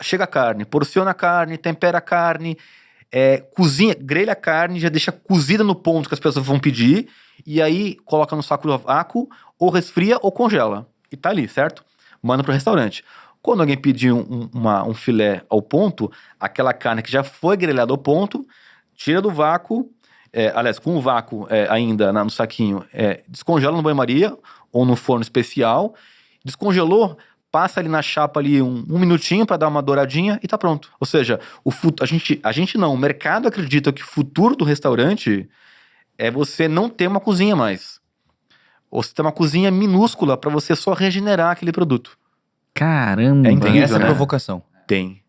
chega a carne, porciona a carne, tempera a carne, cozinha, grelha a carne, já deixa cozida no ponto que as pessoas vão pedir, e aí coloca no saco de vácuo, ou resfria ou congela. E tá ali, certo? Manda pro restaurante. Quando alguém pedir um filé ao ponto, aquela carne que já foi grelhada ao ponto, tira do vácuo, aliás, com o vácuo ainda no saquinho, descongela no banho-maria ou no forno especial, Descongelou, passa ali na chapa ali um minutinho para dar uma douradinha e tá pronto. Ou seja, a gente não, o mercado acredita que o futuro do restaurante é você não ter uma cozinha mais. Ou você ter uma cozinha minúscula para você só regenerar aquele produto. Caramba. É Tem incrível, essa né? provocação. Tem.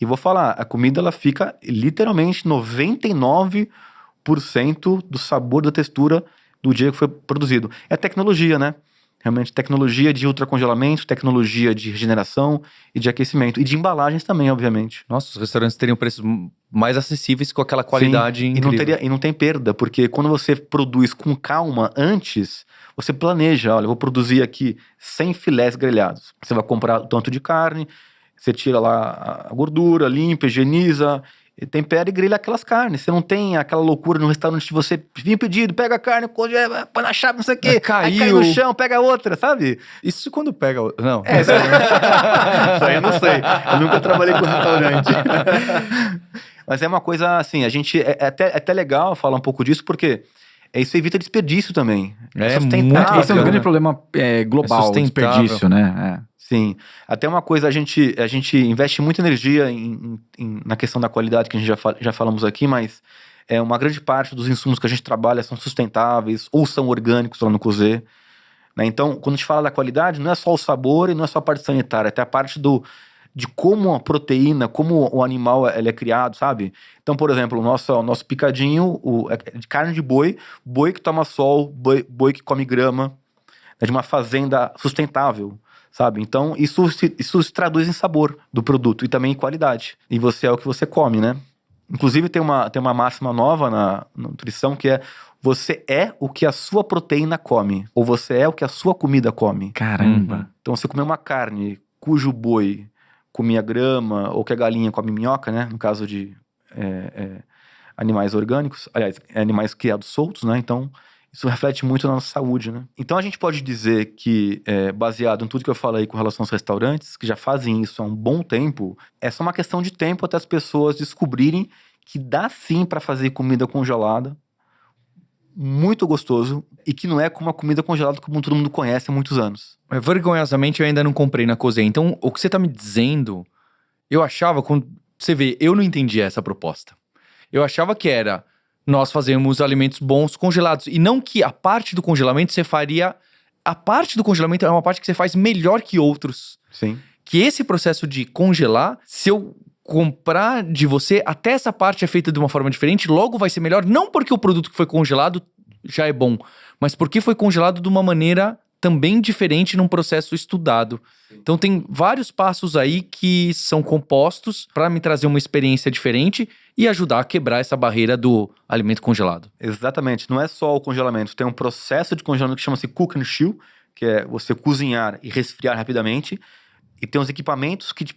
E vou falar, a comida ela fica literalmente 99% do sabor, da textura do dia que foi produzido. É tecnologia, né? Realmente tecnologia de ultracongelamento, tecnologia de regeneração e de aquecimento. E de embalagens também, obviamente. Nossa, os restaurantes teriam preços mais acessíveis com aquela qualidade Sim, incrível. e não tem perda, porque quando você produz com calma antes, você planeja, olha, eu vou produzir aqui 100 filés grelhados. Você vai comprar o tanto de carne, você tira lá a gordura, limpa, higieniza, e tempera e grelha aquelas carnes. Você não tem aquela loucura no restaurante de você vir pedido, pega a carne, põe na chave, não sei o quê, aí cai Caiu. no chão, pega outra, sabe? Isso quando pega... Não. Isso aí eu não sei. Eu nunca trabalhei com restaurante. Mas é uma coisa assim, a gente... É até legal falar um pouco disso, porque isso evita desperdício também. É sustentável, muito Esse é um bacana. grande problema global, É o sustentável. desperdício, né? Sim. Até uma coisa, a gente investe muita energia na questão da qualidade, que a gente já falamos aqui, mas uma grande parte dos insumos que a gente trabalha são sustentáveis ou são orgânicos lá no Cozê. Né? Então, quando a gente fala da qualidade, não é só o sabor e não é só a parte sanitária, até a parte de como a proteína, como o animal ele é criado, sabe? Então, por exemplo, o nosso picadinho é de carne de boi que toma sol, boi que come grama, é de uma fazenda sustentável, sabe? Então, isso se traduz em sabor do produto e também em qualidade. E você é o que você come, né? Inclusive, tem uma máxima nova na nutrição que é: você é o que a sua proteína come, ou você é o que a sua comida come. Caramba. Então, você comer uma carne cujo boi comia grama, ou que a galinha come minhoca, né? No caso de animais orgânicos, aliás, animais criados soltos, né? Então, isso reflete muito na nossa saúde, né? Então, a gente pode dizer que, baseado em tudo que eu falei com relação aos restaurantes, que já fazem isso há um bom tempo, é só uma questão de tempo até as pessoas descobrirem que dá sim para fazer comida congelada, muito gostoso, e que não é como a comida congelada como todo mundo conhece há muitos anos. Vergonhosamente, eu ainda não comprei na Cozê. Então, o que você tá me dizendo, eu achava, quando você vê, eu não entendia essa proposta. Eu achava que era, nós fazemos alimentos bons congelados. E não que a parte do congelamento você faria... A parte do congelamento é uma parte que você faz melhor que outros. Sim. Que esse processo de congelar, se eu comprar de você, até essa parte é feita de uma forma diferente, logo vai ser melhor. Não porque o produto que foi congelado já é bom, mas porque foi congelado de uma maneira também diferente num processo estudado. Então tem vários passos aí que são compostos para me trazer uma experiência diferente e ajudar a quebrar essa barreira do alimento congelado. Exatamente. Não é só o congelamento. Tem um processo de congelamento que chama-se cook and chill, que é você cozinhar e resfriar rapidamente. E tem uns equipamentos que te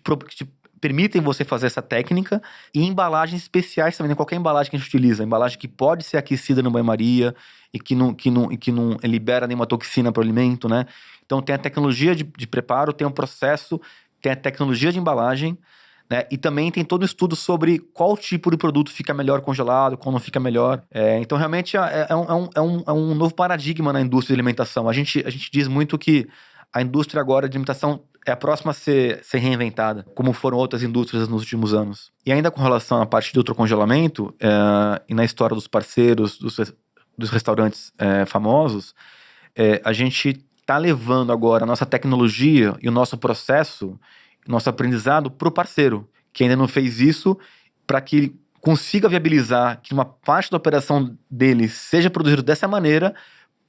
permitem você fazer essa técnica, e embalagens especiais também, né? Qualquer embalagem que a gente utiliza, embalagem que pode ser aquecida na banho-maria e que não libera nenhuma toxina para o alimento, né? Então tem a tecnologia de preparo, tem um processo, tem a tecnologia de embalagem, né? E também tem todo o estudo sobre qual tipo de produto fica melhor congelado, qual não fica melhor. Então realmente é um novo paradigma na indústria de alimentação. A gente diz muito que a indústria agora de alimentação é a próxima a ser reinventada, como foram outras indústrias nos últimos anos. E ainda com relação à parte de ultracongelamento, e na história dos parceiros, dos restaurantes famosos, a gente está levando agora a nossa tecnologia e o nosso processo, o nosso aprendizado para o parceiro, que ainda não fez isso, para que ele consiga viabilizar que uma parte da operação dele seja produzida dessa maneira,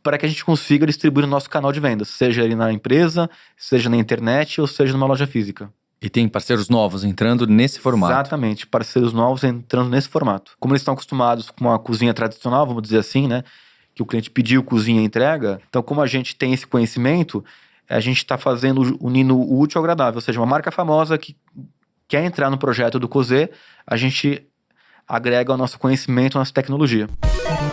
para que a gente consiga distribuir no nosso canal de vendas, seja ele na empresa, seja na internet ou seja numa loja física. E tem parceiros novos entrando nesse formato. Exatamente, parceiros novos entrando nesse formato. Como eles estão acostumados com uma cozinha tradicional, vamos dizer assim, né? Que o cliente pediu cozinha e entrega. Então, como a gente tem esse conhecimento, a gente está unindo o útil ao agradável. Ou seja, uma marca famosa que quer entrar no projeto do Cozê, a gente agrega o nosso conhecimento, a nossa tecnologia.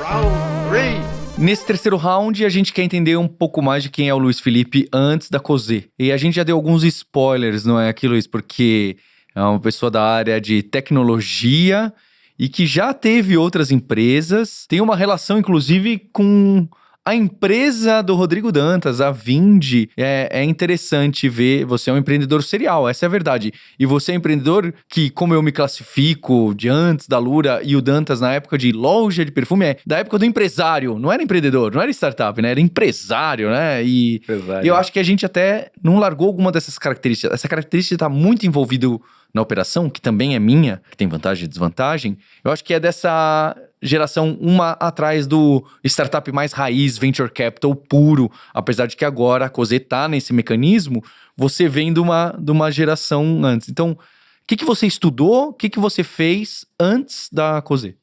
Round 3. Nesse terceiro round, a gente quer entender um pouco mais de quem é o Luiz Felipe antes da Cozê. E a gente já deu alguns spoilers, não é aqui, Luiz? Porque é uma pessoa da área de tecnologia e que já teve outras empresas. Tem uma relação, inclusive, com A empresa do Rodrigo Dantas, a Vindi, é interessante ver, você é um empreendedor serial, essa é a verdade. E você é um empreendedor que, como eu me classifico de antes da Lura e o Dantas na época de loja de perfume, é da época do empresário, não era empreendedor, não era startup, né? Era empresário, né? E eu acho que a gente até não largou alguma dessas características. Essa característica está muito envolvido na operação, que também é minha, que tem vantagem e desvantagem. Eu acho que é dessa geração uma atrás do startup mais raiz, venture capital puro, apesar de que agora a Cozê tá nesse mecanismo, você vem de uma geração antes. Então, o que você estudou, o que você fez antes da Cozê?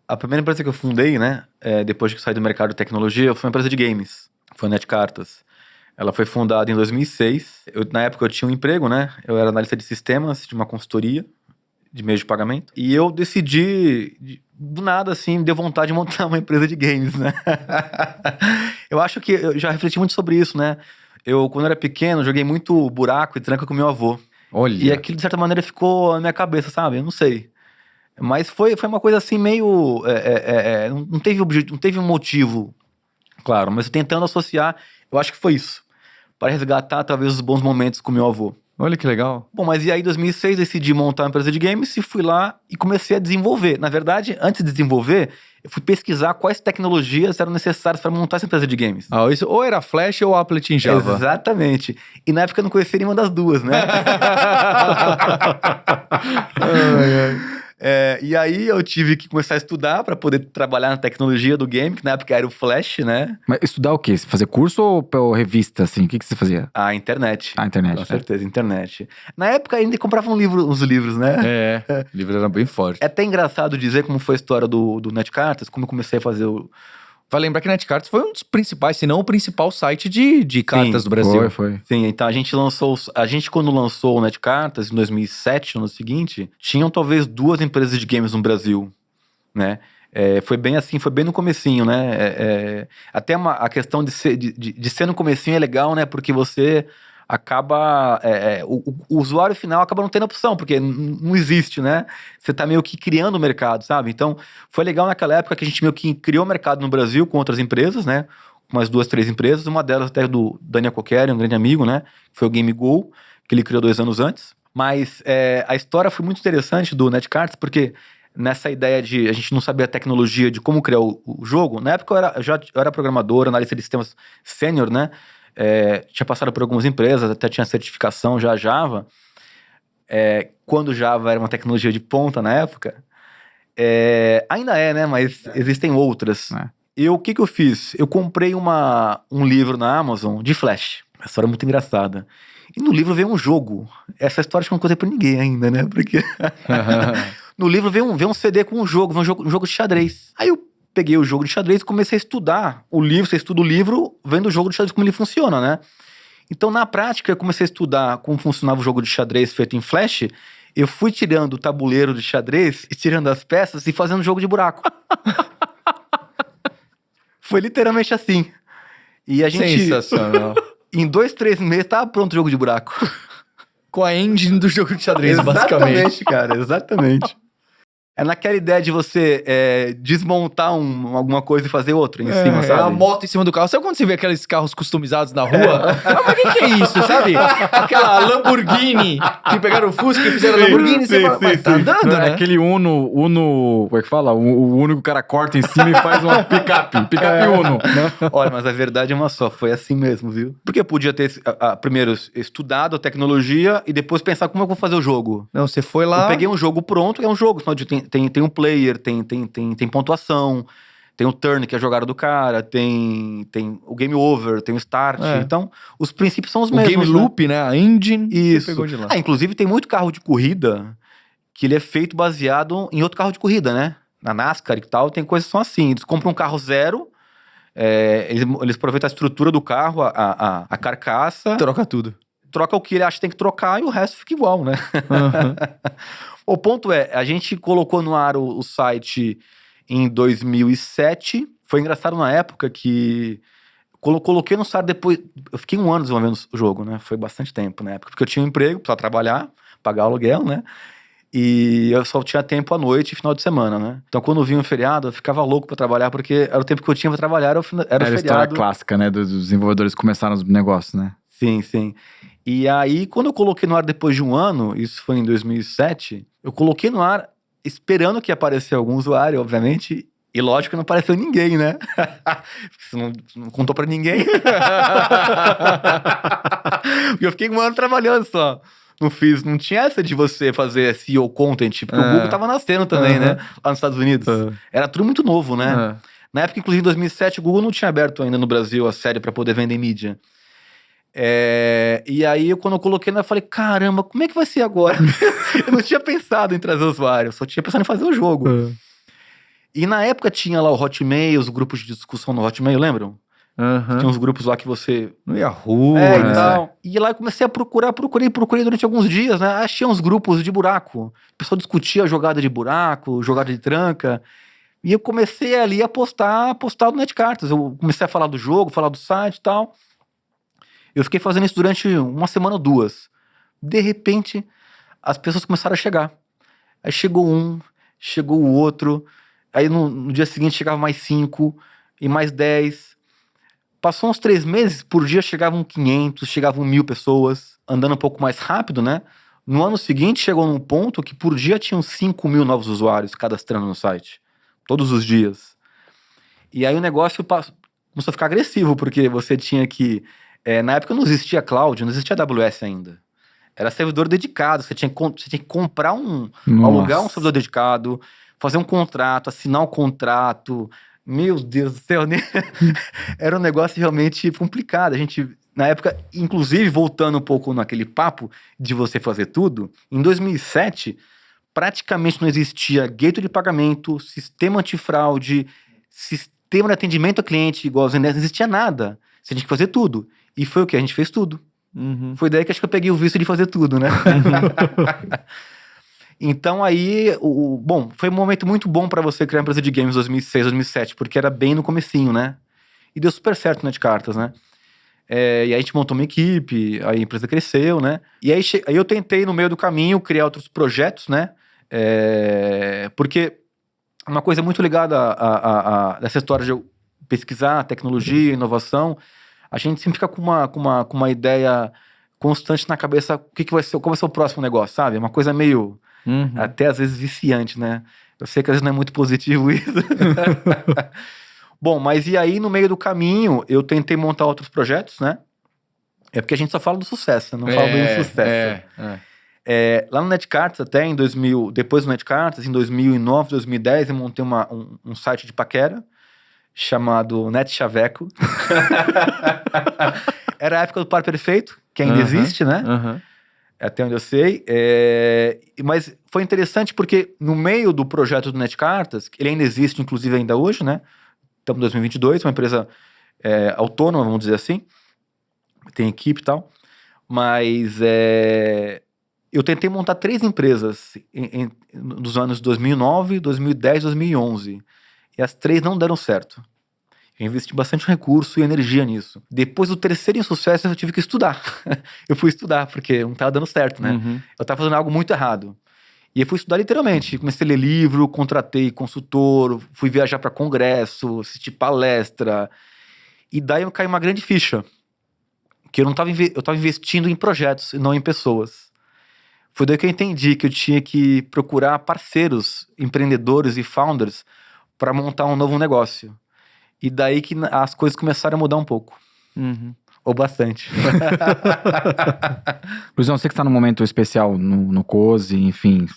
A primeira empresa que eu fundei, né, depois que eu saí do mercado de tecnologia, foi uma empresa de games, foi a NetCartas. Ela foi fundada em 2006. Na época eu tinha um emprego, né? Eu era analista de sistemas de uma consultoria de meio de pagamento. E eu decidi, do nada, assim, me deu vontade de montar uma empresa de games, né? Eu acho que eu já refleti muito sobre isso, né? Eu, quando era pequeno, joguei muito buraco e tranca com meu avô. Olha. E aquilo, de certa maneira, ficou na minha cabeça, sabe? Eu não sei. Mas foi uma coisa assim, meio... não teve um motivo, claro. Mas tentando associar, eu acho que foi isso. Para resgatar, talvez, os bons momentos com meu avô. Olha que legal. Bom, mas e aí, em 2006, decidi montar uma empresa de games e fui lá e comecei a desenvolver. Na verdade, antes de desenvolver, eu fui pesquisar quais tecnologias eram necessárias para montar essa empresa de games. Isso ou era Flash ou Applet em Java. Exatamente. E na época eu não conhecia nenhuma das duas, né? E aí eu tive que começar a estudar para poder trabalhar na tecnologia do game, que na época era o Flash, né? Mas estudar o quê? Você fazer curso ou revista, assim? O que você fazia? A internet. A internet. Com certeza, internet. Na época ainda comprava uns livros, né? O livro era bem forte. É até engraçado dizer como foi a história do NetCartas, como eu comecei a fazer o... Vai lembrar que NetCartas foi um dos principais, se não o principal site de cartas do Brasil. Foi. Sim, então a gente quando lançou o NetCartas em 2007, no ano seguinte, tinham talvez 2 empresas de games no Brasil, né? Foi bem assim, foi bem no comecinho, né? Até a questão de ser no comecinho é legal, né? Porque você acaba... o usuário final acaba não tendo opção, porque não existe, né? Você tá meio que criando o mercado, sabe? Então, foi legal naquela época que a gente meio que criou o mercado no Brasil com outras empresas, né? Umas 2, 3 empresas, uma delas até do Daniel Coqueri, um grande amigo, né? Que foi o GameGo, que ele criou 2 anos antes. Mas a história foi muito interessante do NetCartas, porque nessa ideia de a gente não sabia a tecnologia de como criar o jogo, na época eu era programador, analista de sistemas sênior, né? Tinha passado por algumas empresas, até tinha certificação já Java. Quando Java era uma tecnologia de ponta na época, ainda né? Mas existem outras. E o que eu fiz? Eu comprei um livro na Amazon de Flash. Uma história muito engraçada. E no livro veio um jogo. Essa história acho que não contei pra ninguém ainda, né? Porque no livro veio um CD com um jogo de xadrez. Aí eu peguei o jogo de xadrez e comecei a estudar o livro. Você estuda o livro vendo o jogo de xadrez, como ele funciona, né? Então, na prática, eu comecei a estudar como funcionava o jogo de xadrez feito em Flash. Eu fui tirando o tabuleiro de xadrez e tirando as peças e fazendo jogo de buraco. Foi literalmente assim. E a gente... Sensacional. Em 2, 3 meses tava pronto o jogo de buraco. Com a engine do jogo de xadrez, basicamente. Exatamente, cara, exatamente. É naquela ideia de você desmontar alguma coisa e fazer outra em cima, sabe? A moto em cima do carro. Sabe quando você vê aqueles carros customizados na rua? Mas o que é isso, sabe? Aquela Lamborghini que pegaram o Fusca e fizeram Lamborghini. Você fala, mas tá andando, né? Aquele Uno, como é que fala? O Uno que o cara corta em cima e faz uma picape Uno. Né? Olha, mas a verdade é uma só, foi assim mesmo, viu? Porque eu podia ter primeiro estudado a tecnologia e depois pensar como eu vou fazer o jogo. Não, você foi lá... Eu peguei um jogo pronto, é um jogo, tem um player, tem pontuação, tem o turn, que é a jogada do cara, tem o game over, tem o start. Então, os princípios são os mesmos. O game loop, né? A engine, isso. Você pegou de lá. Inclusive, tem muito carro de corrida que ele é feito baseado em outro carro de corrida, né? Na NASCAR e tal, tem coisas que são assim. Eles compram um carro zero, eles aproveitam a estrutura do carro, a carcaça. Troca tudo. Troca o que ele acha que tem que trocar e o resto fica igual, né? O ponto a gente colocou no ar o site em 2007. Foi engraçado na época que coloquei no site depois... Eu fiquei 1 ano desenvolvendo o jogo, né? Foi bastante tempo na época. Porque eu tinha um emprego, precisava trabalhar, pagar o aluguel, né? E eu só tinha tempo à noite e final de semana, né? Então, quando vinha um feriado, eu ficava louco pra trabalhar, porque era o tempo que eu tinha pra trabalhar, era o Era a história feriado. clássica, né? Dos desenvolvedores que começaram os negócios, né? Sim, sim. E aí, quando eu coloquei no ar depois de um ano, isso foi em 2007, eu coloquei no ar esperando que aparecesse algum usuário, obviamente, e lógico que não apareceu ninguém, né? Você não contou pra ninguém. Porque eu fiquei um ano trabalhando só. Não tinha essa de você fazer SEO content, porque o Google tava nascendo também, né? Lá nos Estados Unidos. Era tudo muito novo, né? Na época, inclusive, em 2007, o Google não tinha aberto ainda no Brasil a série pra poder vender mídia. E aí, quando eu coloquei, eu falei, caramba, como é que vai ser agora? Eu não tinha pensado em trazer usuário, só tinha pensado em fazer o jogo. E na época tinha lá o Hotmail, os grupos de discussão no Hotmail, lembram? Tinha uns grupos lá que você... No Yahoo, e né? tal. E lá eu comecei a procurei durante alguns dias, né? Achei uns grupos de buraco. O pessoal discutia jogada de buraco, jogada de tranca. E eu comecei ali a postar no Netcartas. Eu comecei a falar do jogo, falar do site e tal. Eu fiquei fazendo isso durante uma semana ou duas. De repente, as pessoas começaram a chegar. Aí chegou um, chegou o outro. Aí no dia seguinte chegava mais 5 e mais 10. Passou uns 3 meses, por dia chegavam 500, chegavam 1.000 pessoas, andando um pouco mais rápido, né? No ano seguinte chegou num ponto que por dia tinham 5.000 novos usuários cadastrando no site. Todos os dias. E aí o negócio começou a ficar agressivo, porque você tinha que... na época não existia cloud, não existia AWS ainda. Era servidor dedicado, você tinha que comprar alugar um servidor dedicado, fazer um contrato, assinar um contrato. Meu Deus do céu, né? Era um negócio realmente complicado. A gente, na época, inclusive, voltando um pouco naquele papo de você fazer tudo, em 2007, praticamente não existia gateway de pagamento, sistema antifraude, sistema de atendimento ao cliente igual ao Zendesk, não existia nada. Você tinha que fazer tudo. E foi o que? A gente fez tudo. Foi daí que acho que eu peguei o vício de fazer tudo, né? Então aí, bom, foi um momento muito bom pra você criar a empresa de games em 2006, 2007, porque era bem no comecinho, né? E deu super certo no Netcartas, né? E aí a gente montou uma equipe, aí a empresa cresceu, né? E aí eu tentei, no meio do caminho, criar outros projetos, né? Porque uma coisa muito ligada a dessa história de eu pesquisar tecnologia, inovação, a gente sempre fica com uma ideia constante na cabeça, qual vai ser o próximo negócio, sabe? Uma coisa meio... até às vezes viciante, né? Eu sei que às vezes não é muito positivo isso. Bom, mas e aí no meio do caminho eu tentei montar outros projetos, né? É porque a gente só fala do sucesso, não fala do insucesso. Lá no Netcartas, até em 2000, depois do Netcartas, em 2009, 2010, eu montei um site de paquera chamado Net Chaveco. Era a época do Par Perfeito, que ainda existe, né? Até onde eu sei. Mas foi interessante porque no meio do projeto do Netcartas, ele ainda existe, inclusive ainda hoje, né? Estamos em 2022, uma empresa autônoma, vamos dizer assim. Tem equipe e tal. Mas eu tentei montar 3 empresas nos anos 2009, 2010, 2011. E as 3 não deram certo. Eu investi bastante recurso e energia nisso. Depois do terceiro insucesso, eu tive que estudar. Eu fui estudar, porque não estava dando certo, né? Eu estava fazendo algo muito errado. E eu fui estudar literalmente. Comecei a ler livro, contratei consultor, fui viajar para congresso, assistir palestra. E daí eu caí uma grande ficha. Que eu estava investindo em projetos e não em pessoas. Foi daí que eu entendi que eu tinha que procurar parceiros, empreendedores e founders para montar um novo negócio. E daí que as coisas começaram a mudar um pouco. Ou bastante. Luizão, você que está num momento especial no Cozy, enfim,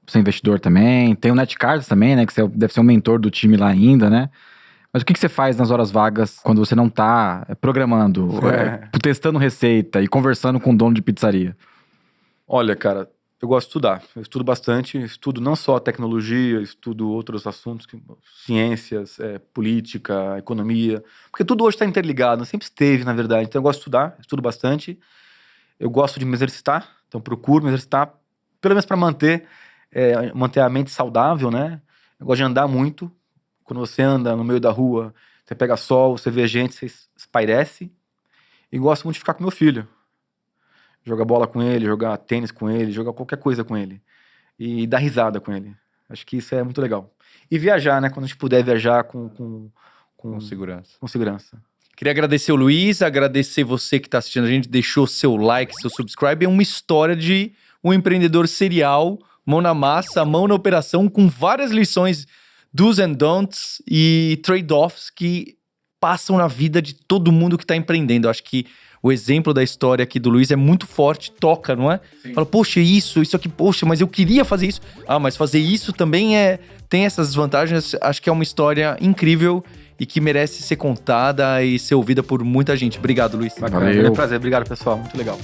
você é investidor também. Tem o Netcartas também, né? Que você deve ser um mentor do time lá ainda, né? Mas o que você faz nas horas vagas quando você não está programando, testando receita e conversando com o dono de pizzaria? Olha, cara, eu gosto de estudar. Eu estudo bastante. Estudo não só tecnologia, estudo outros assuntos, ciências, política, economia. Porque tudo hoje está interligado, sempre esteve, na verdade. Então eu gosto de estudar, estudo bastante. Eu gosto de me exercitar, então procuro me exercitar, pelo menos para manter a mente saudável, né? Eu gosto de andar muito. Quando você anda no meio da rua, você pega sol, você vê gente, você espairece. E gosto muito de ficar com meu filho. Jogar bola com ele, jogar tênis com ele, jogar qualquer coisa com ele. e dar risada com ele. Acho que isso é muito legal. E viajar, né? Quando a gente puder viajar com segurança. com segurança. Queria agradecer o Luiz, agradecer você que está assistindo a gente, deixou seu like, seu subscribe. É uma história de um empreendedor serial, mão na massa, mão na operação, com várias lições, do's and don'ts e trade-offs que passam na vida de todo mundo que está empreendendo. Eu acho que o exemplo da história aqui do Luiz é muito forte, toca, não é? Sim. Fala, poxa, isso aqui, poxa, mas eu queria fazer isso. Ah, mas fazer isso também tem essas vantagens. Acho que é uma história incrível e que merece ser contada e ser ouvida por muita gente. Obrigado, Luiz. Bacana, Valeu. foi um prazer. Obrigado, pessoal. Muito legal.